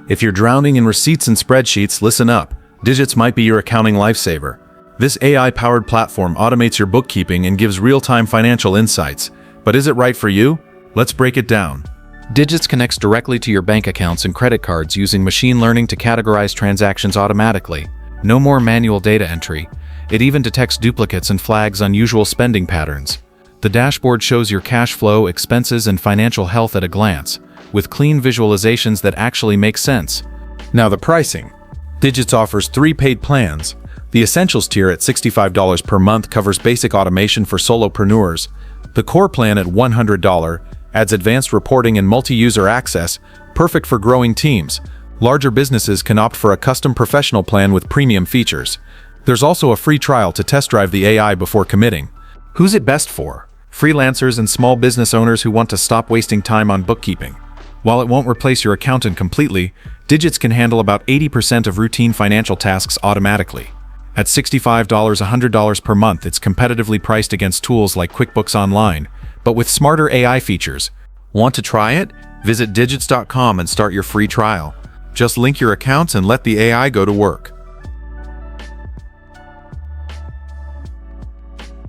If you're drowning in receipts and spreadsheets, listen up. Digits might be your accounting lifesaver. This AI-powered platform automates your bookkeeping and gives real-time financial insights. But is it right for you? Let's break it down. Digits connects directly to your bank accounts and credit cards using machine learning to categorize transactions automatically. No more manual data entry. It even detects duplicates and flags unusual spending patterns. The dashboard shows your cash flow, expenses, and financial health at a glance, with clean visualizations that actually make sense. Now the pricing. Digits offers 3 paid plans. The Essentials tier at $65 per month covers basic automation for solopreneurs. The Core plan at $100 adds advanced reporting and multi-user access, perfect for growing teams. Larger businesses can opt for a custom professional plan with premium features. There's also a free trial to test drive the AI before committing. Who's it best for? Freelancers and small business owners who want to stop wasting time on bookkeeping. While it won't replace your accountant completely, Digits can handle about 80% of routine financial tasks automatically. At $65, $100 per month, it's competitively priced against tools like QuickBooks Online, but with smarter AI features. Want to try it? Visit digits.com and start your free trial. Just link your accounts and let the AI go to work.